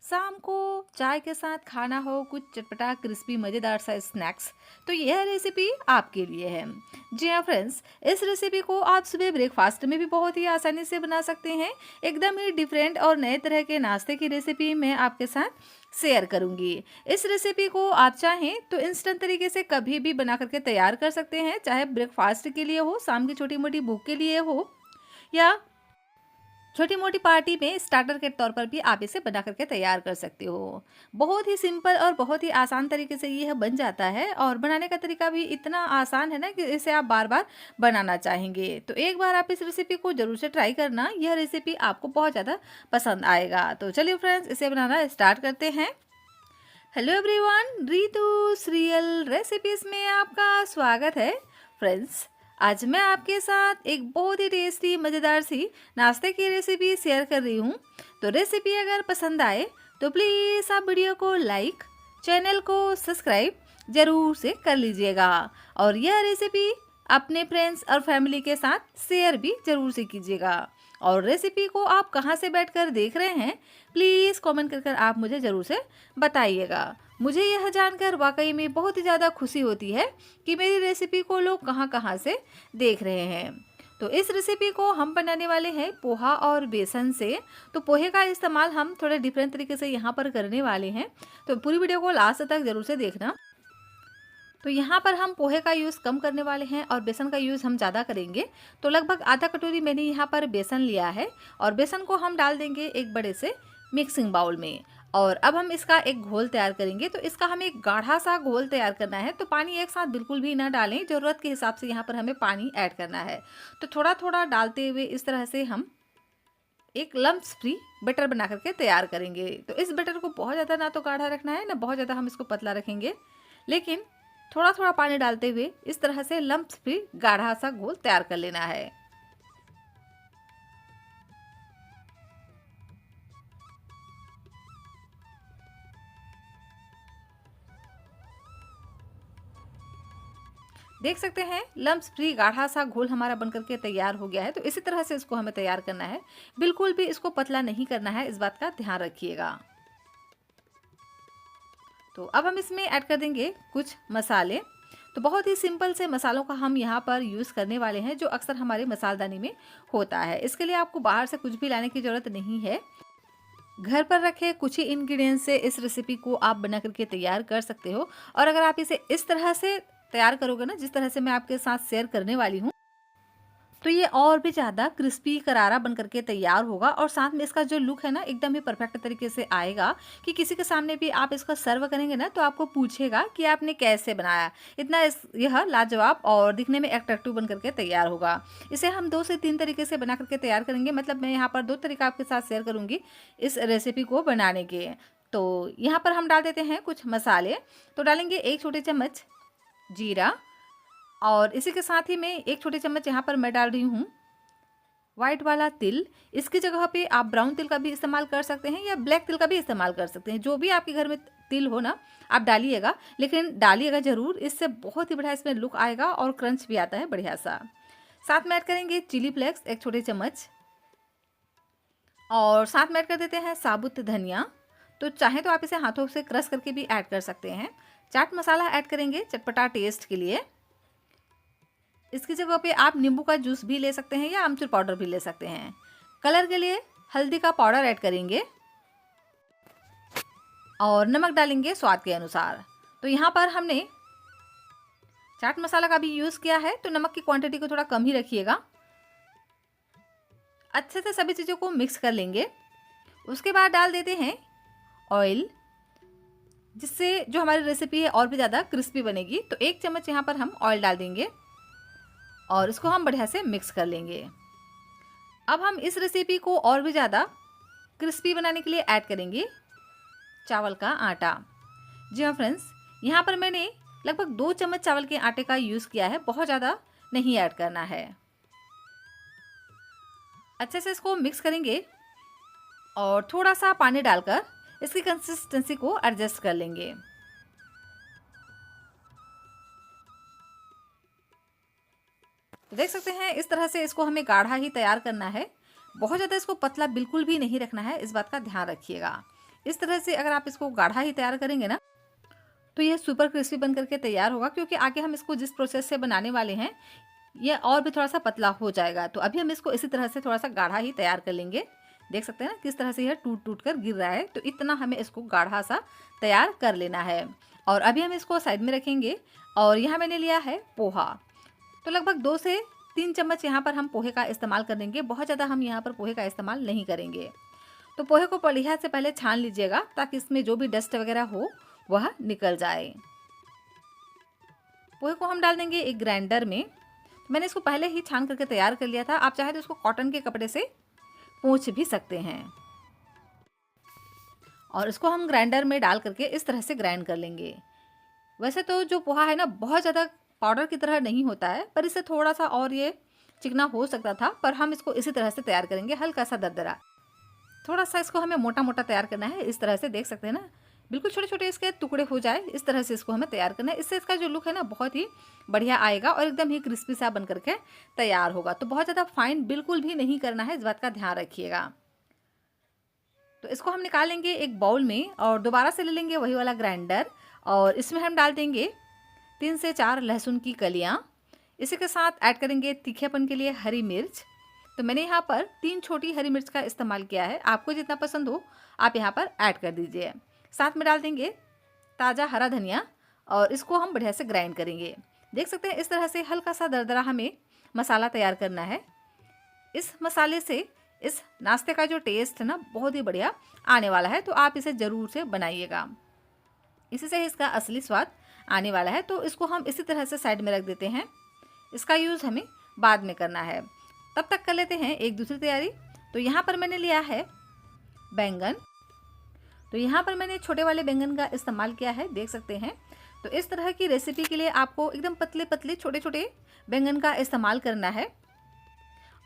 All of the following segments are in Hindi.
शाम को चाय के साथ खाना हो कुछ चटपटा क्रिस्पी मज़ेदार सा स्नैक्स, तो यह रेसिपी आपके लिए है। जी हाँ फ्रेंड्स, इस रेसिपी को आप सुबह ब्रेकफास्ट में भी बहुत ही आसानी से बना सकते हैं। एकदम ही डिफरेंट और नए तरह के नाश्ते की रेसिपी मैं आपके साथ शेयर करूंगी। इस रेसिपी को आप चाहें तो इंस्टेंट तरीके से कभी भी बना करके तैयार कर सकते हैं, चाहे ब्रेकफास्ट के लिए हो, शाम की छोटी मोटी भूख के लिए हो, या छोटी मोटी पार्टी में स्टार्टर के तौर पर भी आप इसे बना करके तैयार कर सकते हो। बहुत ही सिंपल और बहुत ही आसान तरीके से यह बन जाता है और बनाने का तरीका भी इतना आसान है ना कि इसे आप बार बार बनाना चाहेंगे। तो एक बार आप इस रेसिपी को जरूर से ट्राई करना, यह रेसिपी आपको बहुत ज़्यादा पसंद आएगा। तो चलिए फ्रेंड्स, इसे बनाना स्टार्ट करते हैं। Hello everyone, Ritu real recipes में आपका स्वागत है। फ्रेंड्स, आज मैं आपके साथ एक बहुत ही टेस्टी मज़ेदार सी नाश्ते की रेसिपी शेयर कर रही हूँ। तो रेसिपी अगर पसंद आए तो प्लीज़ आप वीडियो को लाइक, चैनल को सब्सक्राइब ज़रूर से कर लीजिएगा और यह रेसिपी अपने फ्रेंड्स और फैमिली के साथ शेयर भी ज़रूर से कीजिएगा। और रेसिपी को आप कहाँ से बैठकर देख रहे हैं, प्लीज़ कमेंट कर आप मुझे ज़रूर से बताइएगा। मुझे यह जानकर वाकई में बहुत ही ज़्यादा खुशी होती है कि मेरी रेसिपी को लोग कहाँ कहाँ से देख रहे हैं। तो इस रेसिपी को हम बनाने वाले हैं पोहा और बेसन से। तो पोहे का इस्तेमाल हम थोड़े डिफरेंट तरीके से यहाँ पर करने वाले हैं, तो पूरी वीडियो को लास्ट तक ज़रूर से देखना। तो यहाँ पर हम पोहे का यूज़ कम करने वाले हैं और बेसन का यूज़ हम ज़्यादा करेंगे। तो लगभग आधा कटोरी मैंने यहाँ पर बेसन लिया है और बेसन को हम डाल देंगे एक बड़े से मिक्सिंग बाउल में। और अब हम इसका एक घोल तैयार करेंगे। तो इसका हमें एक गाढ़ा सा घोल तैयार करना है, तो पानी एक साथ बिल्कुल भी ना डालें, ज़रूरत के हिसाब से यहाँ पर हमें पानी ऐड करना है। तो थोड़ा थोड़ा डालते हुए इस तरह से हम एक लम्प्स फ्री बैटर बना करके तैयार करेंगे। तो इस बैटर को बहुत ज़्यादा ना तो गाढ़ा रखना है, ना बहुत ज़्यादा हम इसको पतला रखेंगे, लेकिन थोड़ा थोड़ा पानी डालते हुए इस तरह से लम्प्स फ्री गाढ़ा सा घोल तैयार कर लेना है। देख सकते हैं लम्प्स फ्री गाढ़ा सा घोल हमारा बनकर के तैयार हो गया है। तो इसी तरह से इसको हमें तैयार करना है, बिल्कुल भी इसको पतला नहीं करना है, इस बात का ध्यान रखिएगा। तो अब हम इसमें ऐड कर देंगे कुछ मसाले। तो बहुत ही सिंपल से मसालों का हम यहाँ पर यूज़ करने वाले हैं, जो अक्सर हमारे मसालदानी में होता है। इसके लिए आपको बाहर से कुछ भी लाने की ज़रूरत नहीं है। घर पर रखे कुछ ही इंग्रेडिएंट्स से इस रेसिपी को आप बना करके तैयार कर सकते हो। और अगर आप इसे इस तरह से तैयार करोगे ना, जिस तरह से मैं आपके साथ शेयर करने वाली हूँ, तो ये और भी ज़्यादा क्रिस्पी करारा बन करके तैयार होगा और साथ में इसका जो लुक है ना, एकदम ही परफेक्ट तरीके से आएगा कि किसी के सामने भी आप इसका सर्व करेंगे ना, तो आपको पूछेगा कि आपने कैसे बनाया। इतना यह लाजवाब और दिखने में अट्रैक्टिव बन करके तैयार होगा। इसे हम 2 से 3 तरीके से बना करके तैयार करेंगे, मतलब मैं यहाँ पर 2 तरीका आपके साथ शेयर करूँगी इस रेसिपी को बनाने के। तो यहाँ पर हम डाल देते हैं कुछ मसाले। तो डालेंगे 1 छोटे चम्मच जीरा और इसी के साथ ही मैं 1 छोटे चम्मच यहाँ पर मैं डाल रही हूँ वाइट वाला तिल। इसकी जगह पे आप ब्राउन तिल का भी इस्तेमाल कर सकते हैं या ब्लैक तिल का भी इस्तेमाल कर सकते हैं। जो भी आपके घर में तिल हो ना, आप डालिएगा, लेकिन डालिएगा ज़रूर, इससे बहुत ही बढ़िया इसमें लुक आएगा और क्रंच भी आता है बढ़िया सा। साथ में ऐड करेंगे चिली फ्लेक्स 1 छोटे चम्मच और साथ में ऐड कर देते हैं साबुत धनिया। तो चाहे तो आप इसे हाथों से क्रश करके भी ऐड कर सकते हैं। चाट मसाला ऐड करेंगे चटपटा टेस्ट के लिए। इसकी जगह पे आप नींबू का जूस भी ले सकते हैं या आमचूर पाउडर भी ले सकते हैं। कलर के लिए हल्दी का पाउडर ऐड करेंगे और नमक डालेंगे स्वाद के अनुसार। तो यहाँ पर हमने चाट मसाला का भी यूज़ किया है, तो नमक की क्वांटिटी को थोड़ा कम ही रखिएगा। अच्छे से सभी चीज़ों को मिक्स कर लेंगे। उसके बाद डाल देते हैं ऑयल, जिससे जो हमारी रेसिपी है और भी ज़्यादा क्रिस्पी बनेगी। तो 1 चम्मच यहाँ पर हम ऑयल डाल देंगे और इसको हम बढ़िया से मिक्स कर लेंगे। अब हम इस रेसिपी को और भी ज़्यादा क्रिस्पी बनाने के लिए ऐड करेंगे चावल का आटा। जी हाँ फ्रेंड्स, यहाँ पर मैंने लगभग 2 चम्मच चावल के आटे का यूज़ किया है, बहुत ज़्यादा नहीं ऐड करना है। अच्छे से इसको मिक्स करेंगे और थोड़ा सा पानी डालकर इसकी कंसिस्टेंसी को एडजस्ट कर लेंगे। तो देख सकते हैं इस तरह से इसको हमें गाढ़ा ही तैयार करना है, बहुत ज़्यादा इसको पतला बिल्कुल भी नहीं रखना है, इस बात का ध्यान रखिएगा। इस तरह से अगर आप इसको गाढ़ा ही तैयार करेंगे ना, तो ये सुपर क्रिस्पी बन करके तैयार होगा, क्योंकि आगे हम इसको जिस प्रोसेस से बनाने वाले हैं ये और भी थोड़ा सा पतला हो जाएगा। तो अभी हम इसको इसी तरह से थोड़ा सा गाढ़ा ही तैयार कर लेंगे। देख सकते हैं ना किस तरह से यह टूट टूट कर गिर रहा है, तो इतना हमें इसको गाढ़ा सा तैयार कर लेना है। और अभी हम इसको साइड में रखेंगे। और यहाँ मैंने लिया है पोहा, तो लगभग 2 से 3 चम्मच यहाँ पर हम पोहे का इस्तेमाल करेंगे। बहुत ज़्यादा हम यहाँ पर पोहे का इस्तेमाल नहीं करेंगे। तो पोहे को बढ़िया से पहले छान लीजिएगा, ताकि इसमें जो भी डस्ट वगैरह हो वह निकल जाए। पोहे को हम डाल देंगे एक ग्राइंडर में। मैंने इसको पहले ही छान करके तैयार कर लिया था, आप चाहे तो इसको कॉटन के कपड़े से पोंछ भी सकते हैं। और इसको हम ग्राइंडर में डाल करके इस तरह से ग्राइंड कर लेंगे। वैसे तो जो पोहा है ना बहुत ज़्यादा पाउडर की तरह नहीं होता है, पर इससे थोड़ा सा और ये चिकना हो सकता था, पर हम इसको इसी तरह से तैयार करेंगे, हल्का सा दरदरा। थोड़ा सा इसको हमें मोटा मोटा तैयार करना है। इस तरह से देख सकते हैं ना, बिल्कुल छोटे छोटे इसके टुकड़े हो जाए, इस तरह से इसको हमें तैयार करना है। इससे इसका जो लुक है ना बहुत ही बढ़िया आएगा और एकदम ही क्रिस्पी सा बन करके तैयार होगा। तो बहुत ज़्यादा फाइन बिल्कुल भी नहीं करना है, इस बात का ध्यान रखिएगा। तो इसको हम निकाल लेंगे एक बाउल में और दोबारा से ले लेंगे वही वाला ग्राइंडर, और इसमें हम डाल देंगे 3 से 4 लहसुन की कलियाँ। इसी के साथ ऐड करेंगे तीखेपन के लिए हरी मिर्च। तो मैंने यहाँ पर 3 छोटी हरी मिर्च का इस्तेमाल किया है, आपको जितना पसंद हो आप यहाँ पर ऐड कर दीजिए। साथ में डाल देंगे ताज़ा हरा धनिया और इसको हम बढ़िया से ग्राइंड करेंगे। देख सकते हैं इस तरह से हल्का सा दरदरा हमें मसाला तैयार करना है। इस मसाले से इस नाश्ते का जो टेस्ट है ना बहुत ही बढ़िया आने वाला है, तो आप इसे ज़रूर से बनाइएगा। इसी से इसका असली स्वाद आने वाला है। तो इसको हम इसी तरह से साइड में रख देते हैं, इसका यूज़ हमें बाद में करना है। तब तक कर लेते हैं एक दूसरी तैयारी। तो यहाँ पर मैंने लिया है बैंगन। तो यहाँ पर मैंने छोटे वाले बैंगन का इस्तेमाल किया है, देख सकते हैं। तो इस तरह की रेसिपी के लिए आपको एकदम पतले पतले छोटे छोटे बैंगन का इस्तेमाल करना है,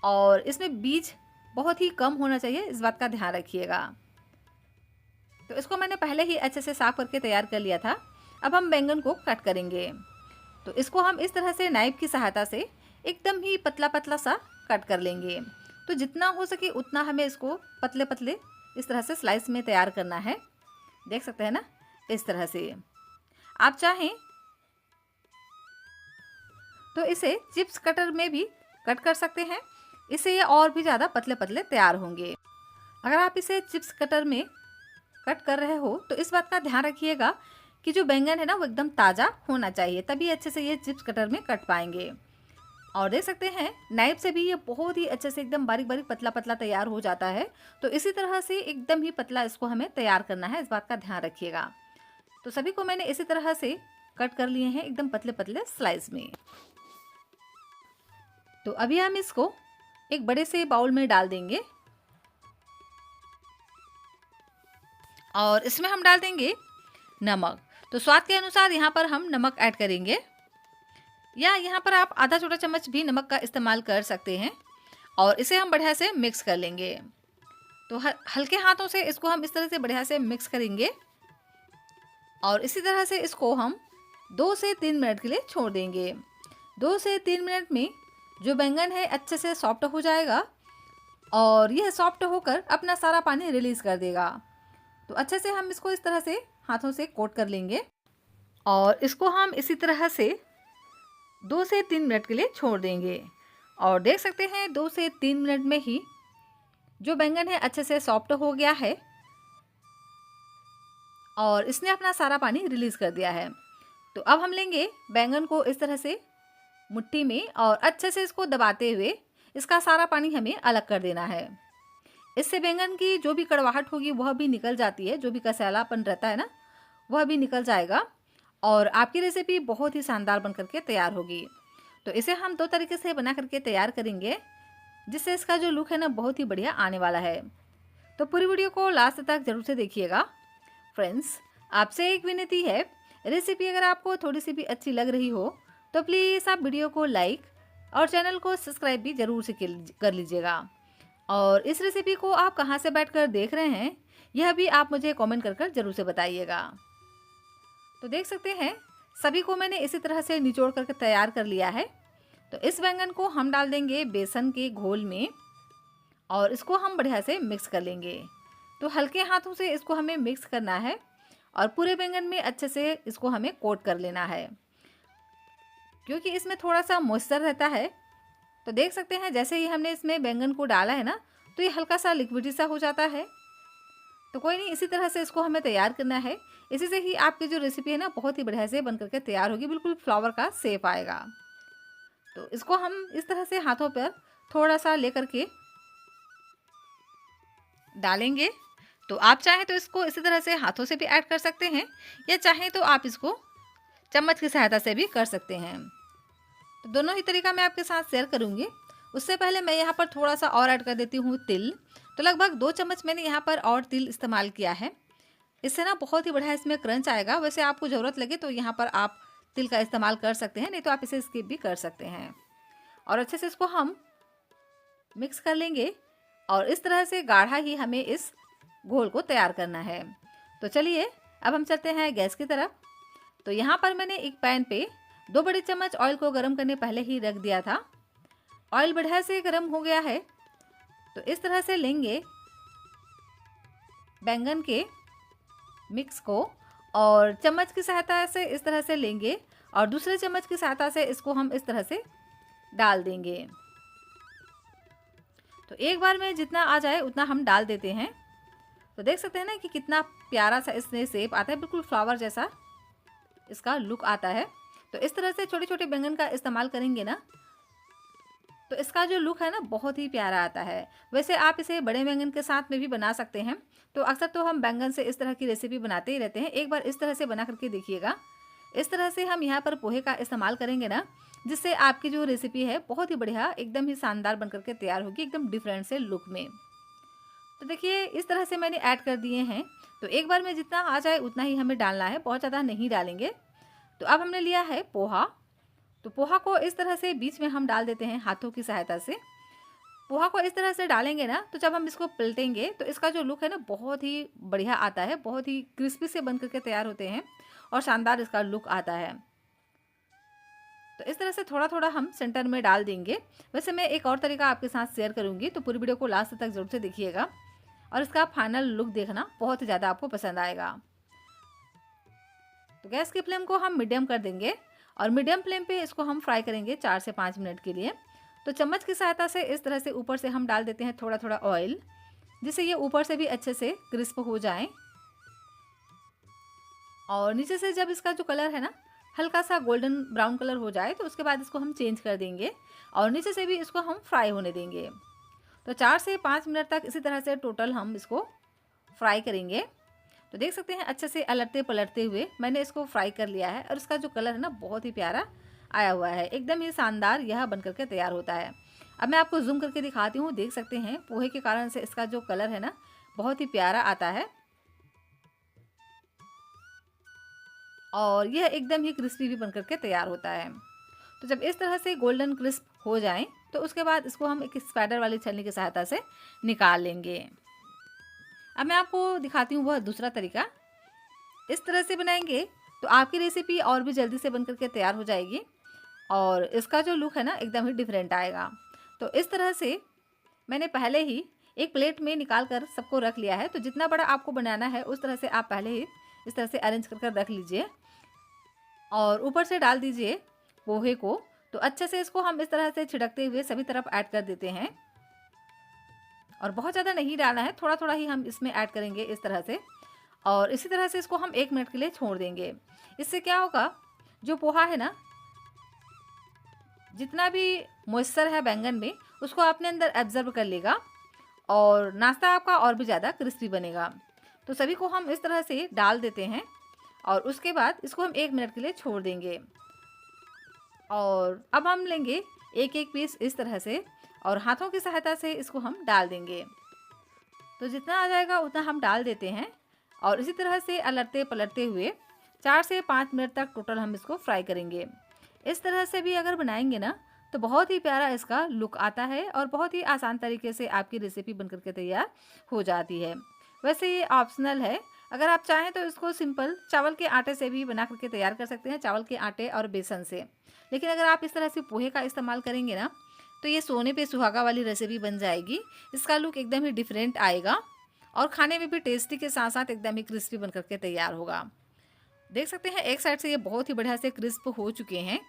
और इसमें बीज बहुत ही कम होना चाहिए, इस बात का ध्यान रखिएगा। तो इसको मैंने पहले ही अच्छे से साफ करके तैयार कर लिया था। अब हम बैंगन को कट करेंगे। तो इसको हम इस तरह से नाइफ की सहायता से एकदम ही पतला पतला सा कट कर लेंगे। तो जितना हो सके उतना हमें इसको पतले पतले इस तरह से स्लाइस में तैयार करना है। देख सकते हैं ना इस तरह से। आप चाहें तो इसे चिप्स कटर में भी कट कर सकते हैं, इससे ये और भी ज़्यादा पतले पतले तैयार होंगे। अगर आप इसे चिप्स कटर में कट कर रहे हो तो इस बात का ध्यान रखिएगा कि जो बैंगन है ना वो एकदम ताज़ा होना चाहिए, तभी अच्छे से ये चिप्स कटर में कट पाएंगे। और देख सकते हैं नाइफ से भी ये बहुत ही अच्छे से एकदम बारीक बारीक पतला पतला तैयार हो जाता है। तो इसी तरह से एकदम ही पतला इसको हमें तैयार करना है, इस बात का ध्यान रखिएगा। तो सभी को मैंने इसी तरह से कट कर लिए हैं एकदम पतले पतले स्लाइस में। तो अभी हम इसको एक बड़े से बाउल में डाल देंगे और इसमें हम डाल देंगे नमक। तो स्वाद के अनुसार यहाँ पर हम नमक ऐड करेंगे, या यहाँ पर आप आधा छोटा चम्मच भी नमक का इस्तेमाल कर सकते हैं। और इसे हम बढ़िया से मिक्स कर लेंगे। तो हल्के हाथों से इसको हम इस तरह से बढ़िया से मिक्स करेंगे और इसी तरह से इसको हम 2 से 3 मिनट के लिए छोड़ देंगे। 2 से 3 मिनट में जो बैंगन है अच्छे से सॉफ्ट हो जाएगा और यह सॉफ्ट होकर अपना सारा पानी रिलीज़ कर देगा। तो अच्छे से हम इसको इस तरह से हाथों से कोट कर लेंगे और इसको हम इसी तरह से 2 से 3 मिनट के लिए छोड़ देंगे। और देख सकते हैं 2 से 3 मिनट में ही जो बैंगन है अच्छे से सॉफ्ट हो गया है और इसने अपना सारा पानी रिलीज़ कर दिया है। तो अब हम लेंगे बैंगन को इस तरह से मुट्ठी में और अच्छे से इसको दबाते हुए इसका सारा पानी हमें अलग कर देना है। इससे बैंगन की जो भी कड़वाहट होगी वह भी निकल जाती है, जो भी कसैलापन रहता है ना वह भी निकल जाएगा और आपकी रेसिपी बहुत ही शानदार बन करके तैयार होगी। तो इसे हम 2 तरीके से बना करके तैयार करेंगे, जिससे इसका जो लुक है ना बहुत ही बढ़िया आने वाला है। तो पूरी वीडियो को लास्ट तक जरूर से देखिएगा। फ्रेंड्स, आपसे एक विनती है, रेसिपी अगर आपको थोड़ी सी भी अच्छी लग रही हो तो प्लीज़ आप वीडियो को लाइक और चैनल को सब्सक्राइब भी ज़रूर से कर लीजिएगा। और इस रेसिपी को आप कहाँ से बैठकर देख रहे हैं यह भी आप मुझे कमेंट कर ज़रूर से बताइएगा। तो देख सकते हैं सभी को मैंने इसी तरह से निचोड़ करके तैयार कर लिया है। तो इस बैंगन को हम डाल देंगे बेसन के घोल में और इसको हम बढ़िया से मिक्स कर लेंगे। तो हल्के हाथों से इसको हमें मिक्स करना है और पूरे बैंगन में अच्छे से इसको हमें कोट कर लेना है, क्योंकि इसमें थोड़ा सा मॉइस्चर रहता है। तो देख सकते हैं जैसे ही हमने इसमें बैंगन को डाला है ना, तो ये हल्का सा लिक्विडी सा हो जाता है। तो कोई नहीं, इसी तरह से इसको हमें तैयार करना है। इसी से ही आपकी जो रेसिपी है ना बहुत ही बढ़िया से बन करके तैयार होगी, बिल्कुल फ्लावर का शेप आएगा। तो इसको हम इस तरह से हाथों पर थोड़ा सा लेकर के डालेंगे। तो आप चाहें तो इसको इसी तरह से हाथों से भी ऐड कर सकते हैं, या चाहें तो आप इसको चम्मच की सहायता से भी कर सकते हैं। तो दोनों ही तरीका मैं आपके साथ शेयर करूंगी। उससे पहले मैं यहाँ पर थोड़ा सा और ऐड कर देती हूँ तिल। तो लगभग 2 चम्मच मैंने यहाँ पर और तिल इस्तेमाल किया है। इससे ना बहुत ही बढ़िया इसमें क्रंच आएगा। वैसे आपको ज़रूरत लगे तो यहाँ पर आप तिल का इस्तेमाल कर सकते हैं, नहीं तो आप इसे स्किप भी कर सकते हैं। और अच्छे से इसको हम मिक्स कर लेंगे और इस तरह से गाढ़ा ही हमें इस घोल को तैयार करना है। तो चलिए अब हम चलते हैं गैस की तरफ। तो यहाँ पर मैंने एक पैन पे 2 बड़े चम्मच ऑयल को गर्म करने पहले ही रख दिया था। ऑयल बढ़िया से गर्म हो गया है। तो इस तरह से लेंगे बैंगन के मिक्स को और चम्मच की सहायता से इस तरह से लेंगे और दूसरे चम्मच की सहायता से इसको हम इस तरह से डाल देंगे। तो एक बार में जितना आ जाए उतना हम डाल देते हैं। तो देख सकते हैं ना कि कितना प्यारा सा इसमें शेप आता है, बिल्कुल फ्लावर जैसा इसका लुक आता है। तो इस तरह से छोटे छोटे बैंगन का इस्तेमाल करेंगे ना, तो इसका जो लुक है ना बहुत ही प्यारा आता है। वैसे आप इसे बड़े बैंगन के साथ में भी बना सकते हैं। तो अक्सर तो हम बैंगन से इस तरह की रेसिपी बनाते ही रहते हैं, एक बार इस तरह से बना करके देखिएगा। इस तरह से हम यहाँ पर पोहे का इस्तेमाल करेंगे ना, जिससे आपकी जो रेसिपी है बहुत ही बढ़िया एकदम ही शानदार बन करके तैयार होगी, एकदम डिफरेंट से लुक में। तो देखिए इस तरह से मैंने ऐड कर दिए हैं। तो एक बार में जितना आ जाए उतना ही हमें डालना है, बहुत ज़्यादा नहीं डालेंगे। तो अब हमने लिया है पोहा। तो पोहा को इस तरह से बीच में हम डाल देते हैं हाथों की सहायता से। पोहा को इस तरह से डालेंगे ना, तो जब हम इसको पलटेंगे तो इसका जो लुक है ना बहुत ही बढ़िया आता है, बहुत ही क्रिस्पी से बन करके तैयार होते हैं और शानदार इसका लुक आता है। तो इस तरह से थोड़ा थोड़ा हम सेंटर में डाल देंगे। वैसे मैं एक और तरीका आपके साथ शेयर करूंगी, तो पूरी वीडियो को लास्ट तक जरूर से देखिएगा और इसका फाइनल लुक देखना बहुत ही ज़्यादा आपको पसंद आएगा। तो गैस की फ्लेम को हम मीडियम कर देंगे और मीडियम फ्लेम पे इसको हम फ्राई करेंगे 4 से 5 मिनट के लिए। तो चम्मच की सहायता से इस तरह से ऊपर से हम डाल देते हैं थोड़ा थोड़ा ऑयल, जिससे ये ऊपर से भी अच्छे से क्रिस्प हो जाए। और नीचे से जब इसका जो कलर है ना हल्का सा गोल्डन ब्राउन कलर हो जाए, तो उसके बाद इसको हम चेंज कर देंगे और नीचे से भी इसको हम फ्राई होने देंगे। तो 4 से 5 मिनट तक इसी तरह से टोटल हम इसको फ्राई करेंगे। तो देख सकते हैं अच्छे से अलटते पलटते हुए मैंने इसको फ्राई कर लिया है और इसका जो कलर है ना बहुत ही प्यारा आया हुआ है, एकदम ही शानदार यह बन करके तैयार होता है। अब मैं आपको जूम करके दिखाती हूँ। देख सकते हैं पोहे के कारण से इसका जो कलर है ना बहुत ही प्यारा आता है और यह एकदम ही क्रिस्पी भी बन करके तैयार होता है। तो जब इस तरह से गोल्डन क्रिस्प हो जाए तो उसके बाद इसको हम एक स्पैडर वाली छलनी की सहायता से निकाल लेंगे। अब मैं आपको दिखाती हूँ वह दूसरा तरीका। इस तरह से बनाएंगे तो आपकी रेसिपी और भी जल्दी से बन करके तैयार हो जाएगी और इसका जो लुक है ना एकदम ही डिफरेंट आएगा। तो इस तरह से मैंने पहले ही एक प्लेट में निकाल कर सबको रख लिया है। तो जितना बड़ा आपको बनाना है उस तरह से आप पहले ही इस तरह से अरेंज कर रख लीजिए और ऊपर से डाल दीजिए पोहे को। तो अच्छे से इसको हम इस तरह से छिड़कते हुए सभी तरफ ऐड कर देते हैं और बहुत ज़्यादा नहीं डालना है, थोड़ा थोड़ा ही हम इसमें ऐड करेंगे इस तरह से। और इसी तरह से इसको हम 1 मिनट के लिए छोड़ देंगे। इससे क्या होगा, जो पोहा है ना जितना भी मॉइस्चर है बैंगन में उसको अपने अंदर एब्जर्व कर लेगा और नाश्ता आपका और भी ज़्यादा क्रिस्पी बनेगा। तो सभी को हम इस तरह से डाल देते हैं और उसके बाद इसको हम 1 मिनट के लिए छोड़ देंगे। और अब हम लेंगे एक एक पीस इस तरह से और हाथों की सहायता से इसको हम डाल देंगे। तो जितना आ जाएगा उतना हम डाल देते हैं और इसी तरह से अलटते पलटते हुए 4 से 5 मिनट तक टोटल हम इसको फ्राई करेंगे। इस तरह से भी अगर बनाएंगे ना तो बहुत ही प्यारा इसका लुक आता है और बहुत ही आसान तरीके से आपकी रेसिपी बनकर के तैयार हो जाती है। वैसे ये ऑप्शनल है, अगर आप चाहें तो इसको सिंपल चावल के आटे से भी बना करके तैयार कर सकते हैं, चावल के आटे और बेसन से। लेकिन अगर आप इस तरह से पोहे का इस्तेमाल करेंगे ना तो ये सोने पे सुहागा वाली रेसिपी बन जाएगी। इसका लुक एकदम ही डिफरेंट आएगा और खाने में भी टेस्टी के साथ साथ एकदम ही क्रिस्पी बन करके तैयार होगा। देख सकते हैं एक साइड से ये बहुत ही बढ़िया से क्रिस्प हो चुके हैं।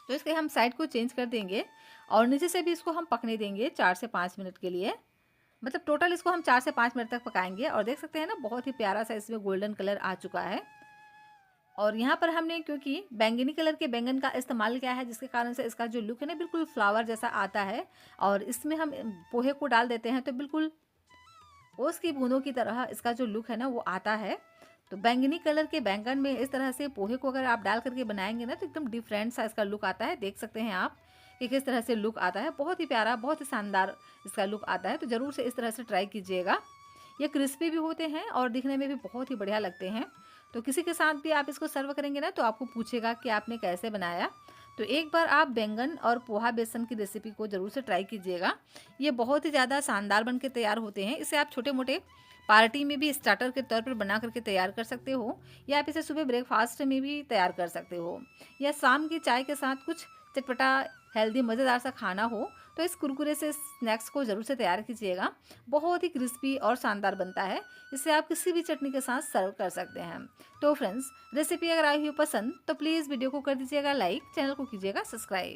तो इसके हम साइड को चेंज कर देंगे और नीचे से भी इसको हम पकने देंगे 4 से 5 मिनट के लिए। मतलब टोटल इसको हम 4 से 5 मिनट तक पकाएंगे। और देख सकते हैं ना बहुत ही प्यारा सा इसमें गोल्डन कलर आ चुका है। और यहाँ पर हमने क्योंकि बैंगनी कलर के बैंगन का इस्तेमाल किया है, जिसके कारण से इसका जो लुक है ना बिल्कुल फ्लावर जैसा आता है। और इसमें हम पोहे को डाल देते हैं तो बिल्कुल ओस की बूंदों की तरह इसका जो लुक है ना वो आता है। तो बैंगनी कलर के बैंगन में इस तरह से पोहे को अगर आप डाल करके बनाएंगे ना तो एकदम डिफरेंट सा इसका लुक आता है। देख सकते हैं आप कि किस तरह से लुक आता है, बहुत ही प्यारा, बहुत ही शानदार इसका लुक आता है। तो ज़रूर से इस तरह से ट्राई कीजिएगा। ये क्रिस्पी भी होते हैं और दिखने में भी बहुत ही बढ़िया लगते हैं। तो किसी के साथ भी आप इसको सर्व करेंगे ना तो आपको पूछेगा कि आपने कैसे बनाया। तो एक बार आप बैंगन और पोहा बेसन की रेसिपी को ज़रूर से ट्राई कीजिएगा। ये बहुत ही ज़्यादा शानदार बन के तैयार होते हैं। इसे आप छोटे मोटे पार्टी में भी स्टार्टर के तौर पर बना करके तैयार कर सकते हो, या आप इसे सुबह ब्रेकफास्ट में भी तैयार कर सकते हो, या शाम की चाय के साथ कुछ चटपटा हेल्दी मज़ेदार सा खाना हो तो इस कुरकुरे से स्नैक्स को ज़रूर से तैयार कीजिएगा। बहुत ही क्रिस्पी और शानदार बनता है। इसे आप किसी भी चटनी के साथ सर्व कर सकते हैं। तो फ्रेंड्स, रेसिपी अगर आई हुई पसंद तो प्लीज़ वीडियो को कर दीजिएगा लाइक, चैनल को कीजिएगा सब्सक्राइब।